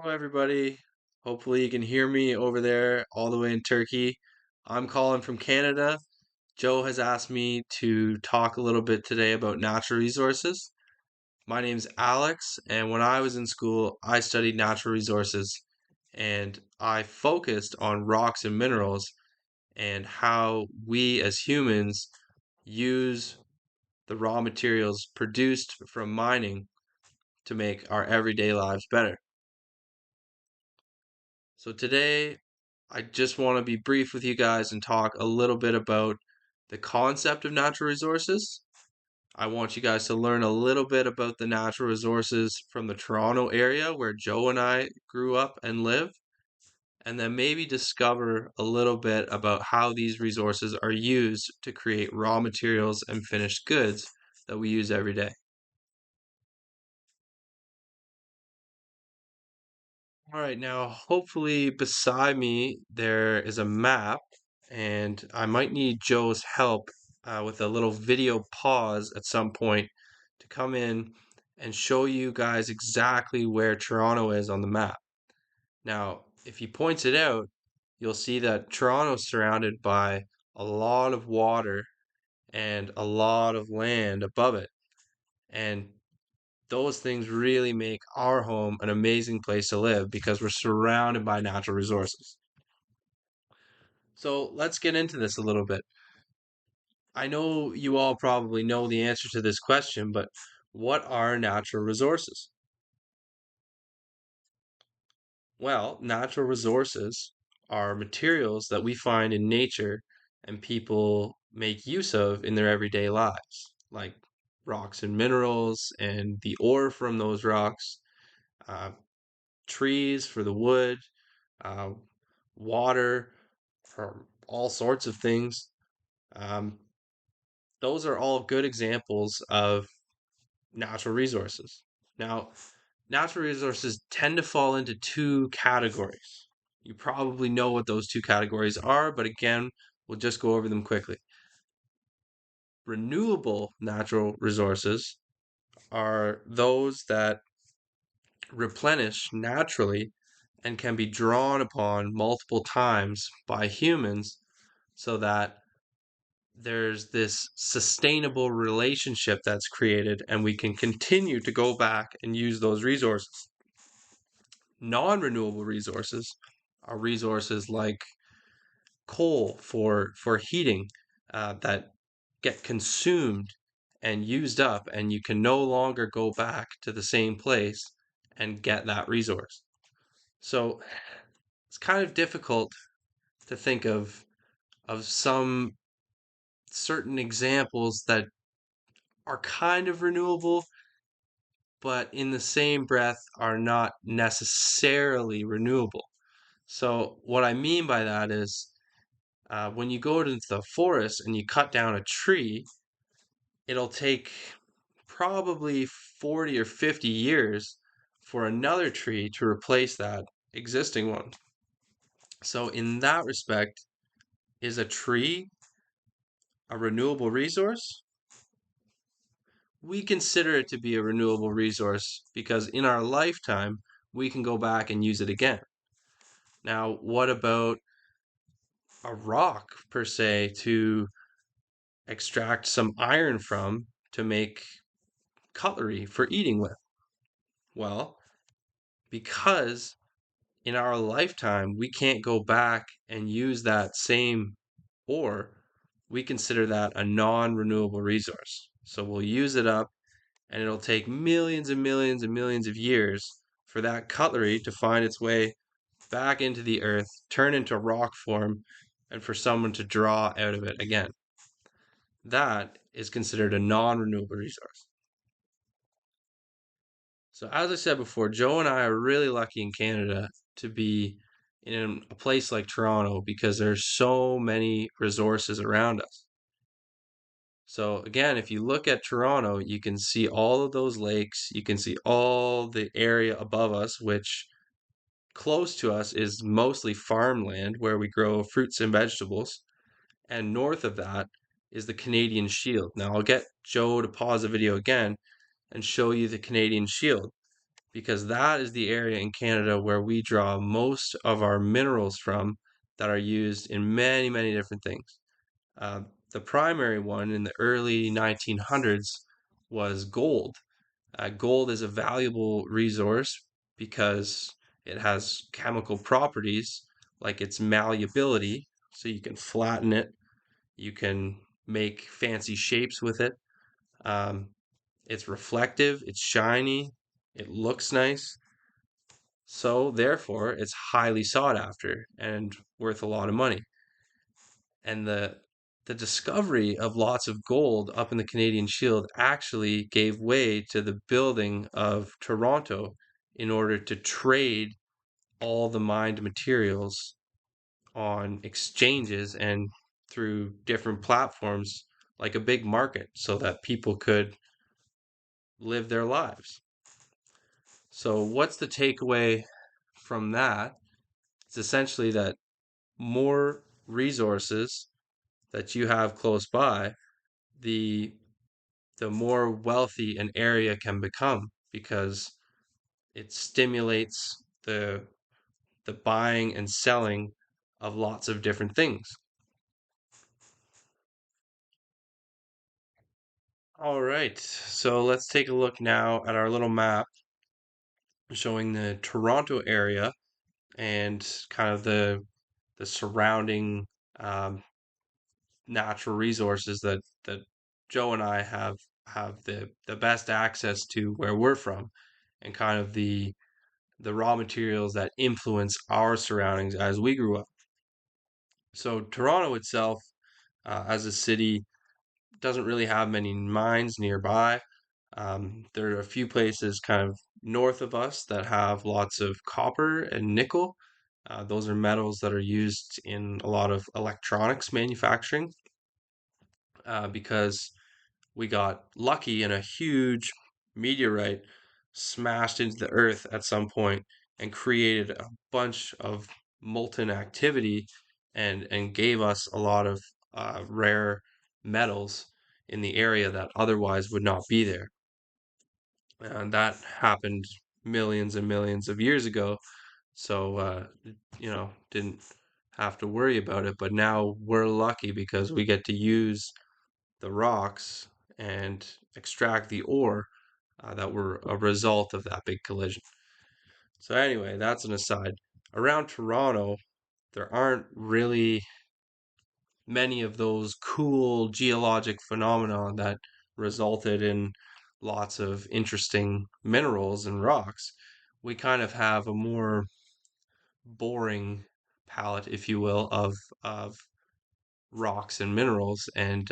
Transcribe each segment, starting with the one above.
Hello, everybody. Hopefully, you can hear me over there all the way in Turkey. I'm calling from Canada. Joe has asked me to talk a little bit today about natural resources. My name's Alex, and when I was in school, I studied natural resources and I focused on rocks and minerals and how we as humans use the raw materials produced from mining to make our everyday lives better. So today, I just want to be brief with you guys and talk a little bit about the concept of natural resources. I want you guys to learn a little bit about the natural resources from the Toronto area where Joe and I grew up and live, and then maybe discover a little bit about how these resources are used to create raw materials and finished goods that we use every day. All right, now hopefully beside me there is a map, and I might need Joe's help with a little video pause at some point to come in and show you guys exactly where Toronto is on the map. Now, if he points it out, you'll see that Toronto's surrounded by a lot of water and a lot of land above it. And those things really make our home an amazing place to live because we're surrounded by natural resources. So let's get into this a little bit. I know you all probably know the answer to this question, but what are natural resources? Well, natural resources are materials that we find in nature and people make use of in their everyday lives, like rocks and minerals and the ore from those rocks, uh, trees for the wood, uh, water for all sorts of things. Um, those are all good examples of natural resources. Now, natural resources tend to fall into two categories. You probably know what those two categories are, but again, we'll just go over them quickly. Renewable natural resources are those that replenish naturally and can be drawn upon multiple times by humans so that there's this sustainable relationship that's created and we can continue to go back and use those resources. Non-renewable resources are resources like coal for heating that get consumed and used up, and you can no longer go back to the same place and get that resource. So it's kind of difficult to think of some certain examples that are kind of renewable, but in the same breath are not necessarily renewable. So what I mean by that is when you go to the forest and you cut down a tree, it'll take probably 40 or 50 years for another tree to replace that existing one. So in that respect, is a tree a renewable resource? We consider it to be a renewable resource because in our lifetime, we can go back and use it again. Now, what about a rock per se to extract some iron from to make cutlery for eating with? Well, because in our lifetime we can't go back and use that same ore, we consider that a non-renewable resource. So we'll use it up and it'll take millions and millions and millions of years for that cutlery to find its way back into the earth, turn into rock form, and for someone to draw out of it again. That is considered a non-renewable resource. So as I said before, Joe and I are really lucky in Canada to be in a place like Toronto because there's so many resources around us. So again, if you look at Toronto, you can see all of those lakes, you can see all the area above us, which close to us is mostly farmland where we grow fruits and vegetables. And north of that is the Canadian Shield. Now I'll get Joe to pause the video again and show you the Canadian Shield. because that is the area in Canada where we draw most of our minerals from that are used in many, many different things. Uh, the primary one in the early 1900s was gold. Gold is a valuable resource because it has chemical properties like its malleability, so you can flatten it, you can make fancy shapes with it. Um, it's reflective, it's shiny, it looks nice. So, therefore, it's highly sought after and worth a lot of money. And the discovery of lots of gold up in the Canadian Shield actually gave way to the building of Toronto in order to trade all the mined materials on exchanges and through different platforms like a big market so that people could live their lives. So, what's the takeaway from that? It's essentially that more resources that you have close by, the more wealthy an area can become because it stimulates the buying and selling of lots of different things. All right, so let's take a look now at our little map showing the Toronto area and kind of the surrounding um, natural resources that Joe and I have the best access to where we're from, and kind of the raw materials that influence our surroundings as we grew up. So Toronto itself, as a city, doesn't really have many mines nearby. There are a few places kind of north of us that have lots of copper and nickel. Those are metals that are used in a lot of electronics manufacturing because we got lucky and a huge meteorite smashed into the earth at some point and created a bunch of molten activity and gave us a lot of rare metals in the area that otherwise would not be there. And that happened millions and millions of years ago. So, didn't have to worry about it. But now we're lucky because we get to use the rocks and extract the ore that were a result of that big collision. So, anyway, that's an aside. Around Toronto, there aren't really many of those cool geologic phenomena that resulted in lots of interesting minerals and rocks. We kind of have a more boring palette, if you will, of rocks and minerals, and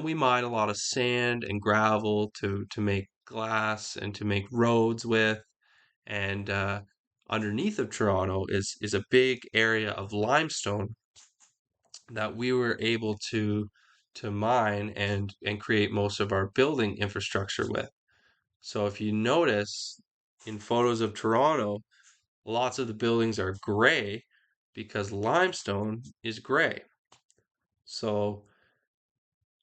we mine a lot of sand and gravel to make glass and to make roads with. And underneath of Toronto is a big area of limestone that we were able to mine and create most of our building infrastructure with. So if you notice in photos of Toronto, lots of the buildings are gray because limestone is gray. So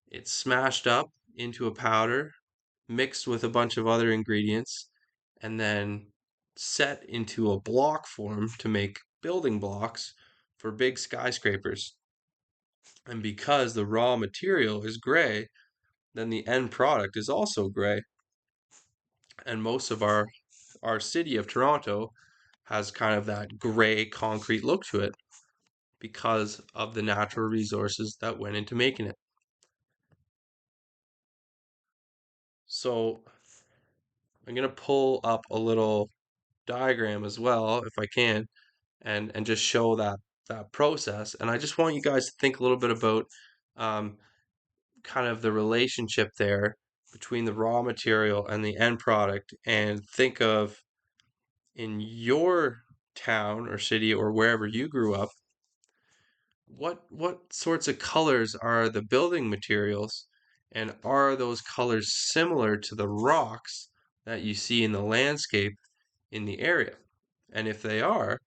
it's smashed up into a powder, mixed with a bunch of other ingredients, and then set into a block form to make building blocks for big skyscrapers. And because the raw material is gray, then the end product is also gray. And most of our city of Toronto has kind of that gray concrete look to it because of the natural resources that went into making it. So I'm going to pull up a little diagram as well, if I can, and just show that process. And I just want you guys to think a little bit about um, kind of the relationship there between the raw material and the end product, and think of in your town or city or wherever you grew up, what sorts of colors are the building materials, and are those colors similar to the rocks that you see in the landscape in the area? And if they are,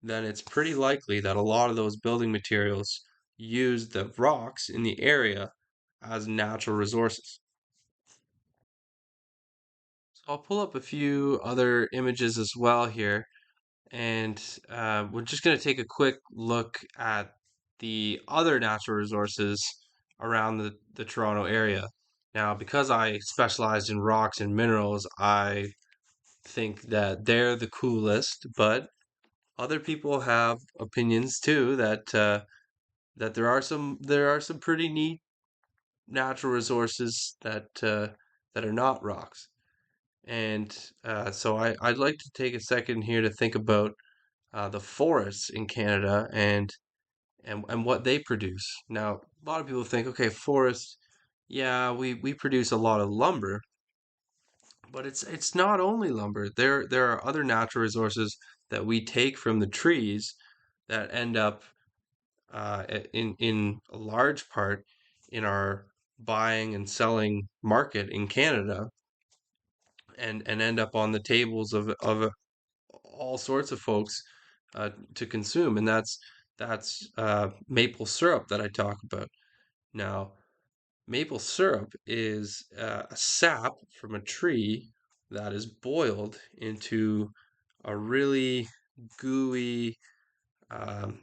then it's pretty likely that a lot of those building materials use the rocks in the area as natural resources. I'll pull up a few other images as well here, and we're just going to take a quick look at the other natural resources around the Toronto area. Now, because I specialized in rocks and minerals, I think that they're the coolest, but other people have opinions too that there are some pretty neat natural resources that are not rocks. And so I'd like to take a second here to think about the forests in Canada and what they produce. Now, a lot of people think, okay, forests, yeah, we produce a lot of lumber, but it's not only lumber. There are other natural resources that we take from the trees that end up in a large part in our buying and selling market in Canada and end up on the tables of all sorts of folks to consume, and that's maple syrup that I talk about. Now, maple syrup is a sap from a tree that is boiled into a really gooey, um,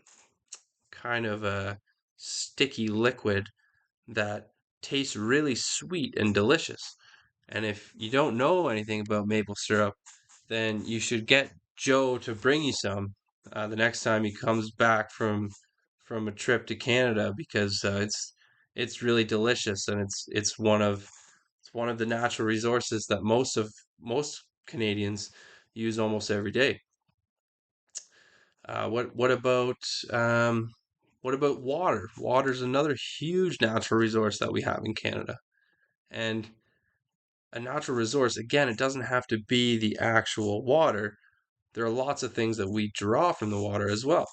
kind of a sticky liquid that tastes really sweet and delicious. And if you don't know anything about maple syrup, then you should get Joe to bring you some the next time he comes back from a trip to Canada because it's really delicious and it's one of the natural resources that most Canadians use almost every day. What about what about water? Water is another huge natural resource that we have in Canada. And a natural resource, again, it doesn't have to be the actual water. There are lots of things that we draw from the water as well.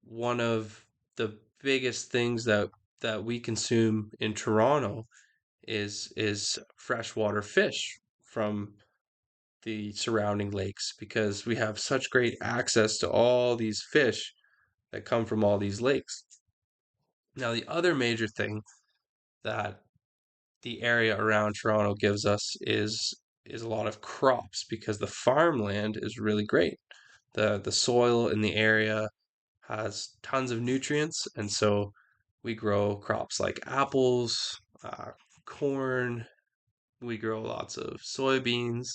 One of the biggest things that we consume in Toronto is freshwater fish from the surrounding lakes because we have such great access to all these fish that come from all these lakes. Now, the other major thing that the area around Toronto gives us is a lot of crops because the farmland is really great. The soil in the area has tons of nutrients, and so we grow crops like apples, corn. We grow lots of soybeans.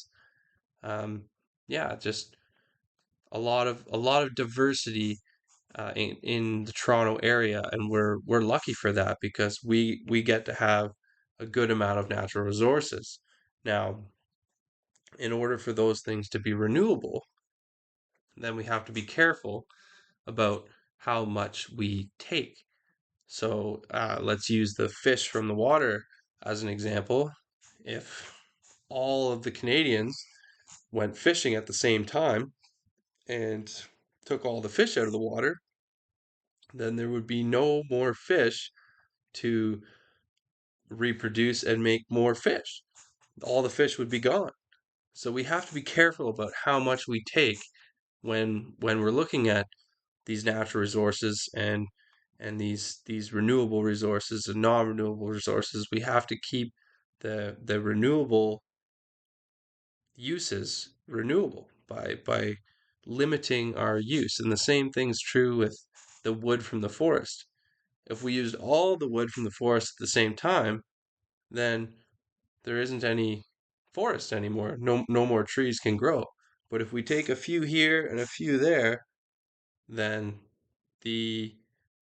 Um, yeah, just a lot of diversity in the Toronto area, and we're lucky for that because we get to have a good amount of natural resources. Now, in order for those things to be renewable, then we have to be careful about how much we take. So let's use the fish from the water as an example. If all of the Canadians went fishing at the same time and took all the fish out of the water, then there would be no more fish to reproduce and make more fish. All the fish would be gone. So we have to be careful about how much we take when we're looking at these natural resources and these renewable resources and non-renewable resources. We have to keep the renewable uses renewable by limiting our use. And the same thing's true with the wood from the forest. If we used all the wood from the forest at the same time, then there isn't any forest anymore. No more trees can grow. But if we take a few here and a few there, then the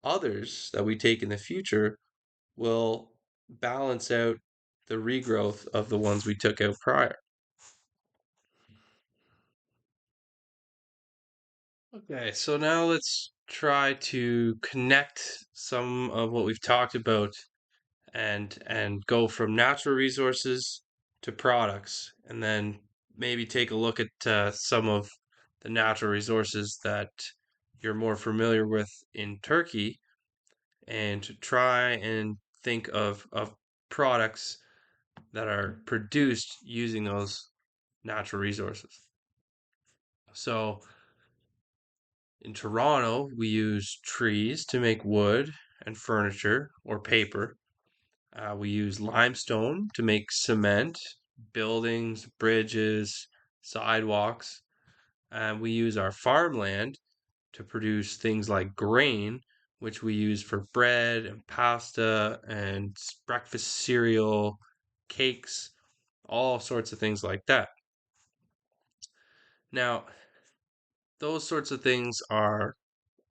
others that we take in the future will balance out the regrowth of the ones we took out prior. Okay, so now let's try to connect some of what we've talked about and go from natural resources to products, and then maybe take a look at some of the natural resources that you're more familiar with in Turkey, and try and think of products that are produced using those natural resources. So in Toronto, we use trees to make wood and furniture or paper. We use limestone to make cement, buildings, bridges, sidewalks, and we use our farmland to produce things like grain, which we use for bread and pasta and breakfast cereal, cakes, all sorts of things like that. Now, those sorts of things are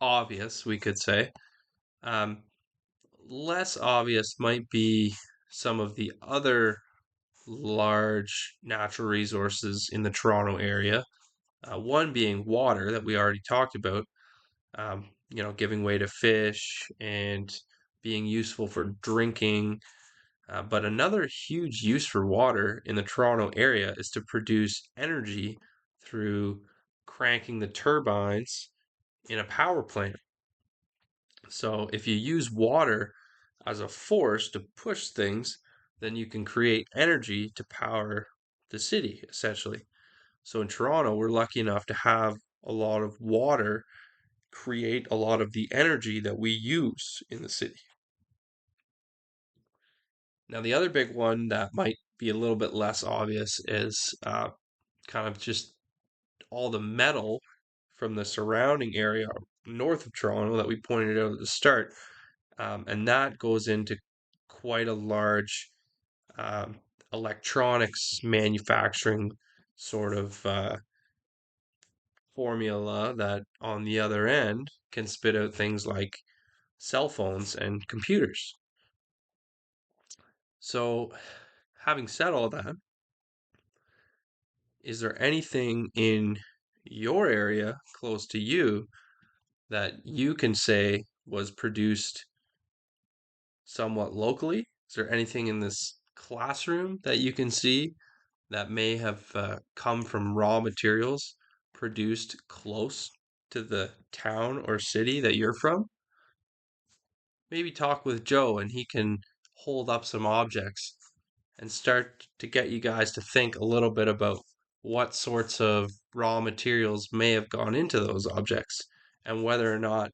obvious, we could say. Um, Less obvious might be some of the other large natural resources in the Toronto area. One being water that we already talked about, giving way to fish and being useful for drinking. But another huge use for water in the Toronto area is to produce energy through cranking the turbines in a power plant. So if you use water as a force to push things, then you can create energy to power the city, essentially. So in Toronto, we're lucky enough to have a lot of water create a lot of the energy that we use in the city. Now, the other big one that might be a little bit less obvious is kind of just all the metal from the surrounding area north of Toronto that we pointed out at the start. And that goes into quite a large um, electronics manufacturing sort of formula that on the other end can spit out things like cell phones and computers. So, having said all that, is there anything in your area close to you that you can say was produced somewhat locally? Is there anything in this classroom that you can see that may have come from raw materials produced close to the town or city that you're from? Maybe talk with Joe and he can hold up some objects and start to get you guys to think a little bit about what sorts of raw materials may have gone into those objects and whether or not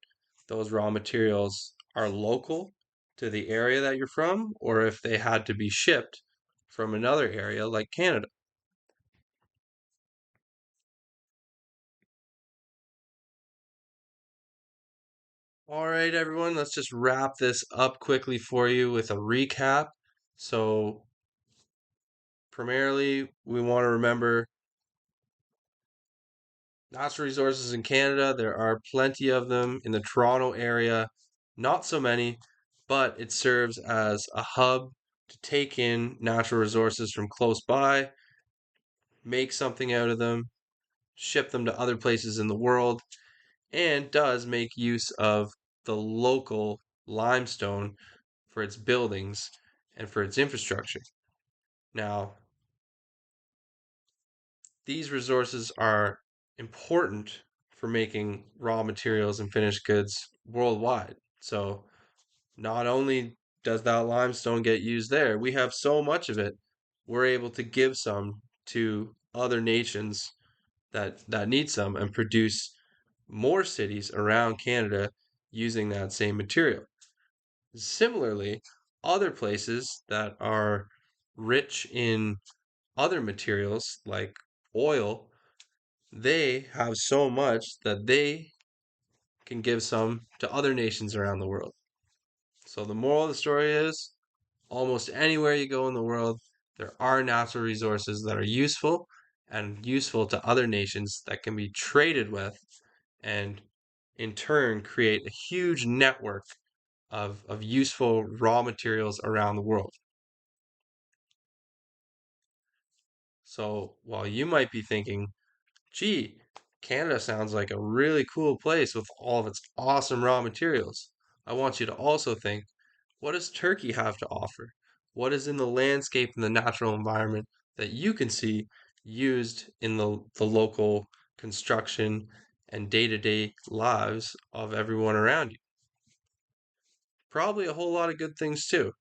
those raw materials are local to the area that you're from or if they had to be shipped from another area like Canada. All right, everyone, let's just wrap this up quickly for you with a recap. So, primarily, we want to remember natural resources in Canada. There are plenty of them in the Toronto area, not so many, but it serves as a hub to take in natural resources from close by, make something out of them, ship them to other places in the world, and does make use of the local limestone for its buildings and for its infrastructure. Now, these resources are important for making raw materials and finished goods worldwide. So, not only does that limestone get used there, we have so much of it, we're able to give some to other nations that need some and produce more cities around Canada using that same material. Similarly, other places that are rich in other materials like oil, they have so much that they can give some to other nations around the world. So the moral of the story is almost anywhere you go in the world, there are natural resources that are useful and useful to other nations that can be traded with and in turn create a huge network of useful raw materials around the world. So while you might be thinking, gee, Canada sounds like a really cool place with all of its awesome raw materials, I want you to also think, what does Turkey have to offer? What is in the landscape and the natural environment that you can see used in the local construction and day-to-day lives of everyone around you? Probably a whole lot of good things too.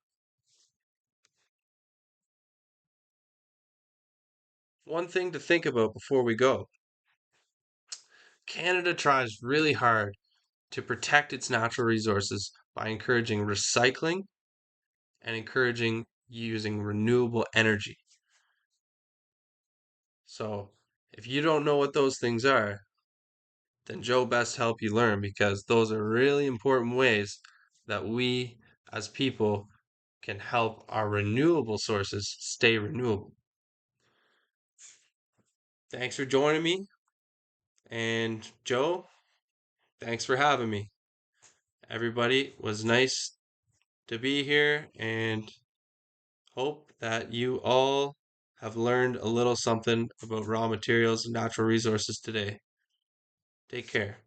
One thing to think about before we go. Canada tries really hard to protect its natural resources by encouraging recycling and encouraging using renewable energy. So if you don't know what those things are, then Joe best help you learn because those are really important ways that we as people can help our renewable sources stay renewable. Thanks for joining me. And Joe, thanks for having me. Everybody, was nice to be here and hope that you all have learned a little something about raw materials and natural resources today. Take care.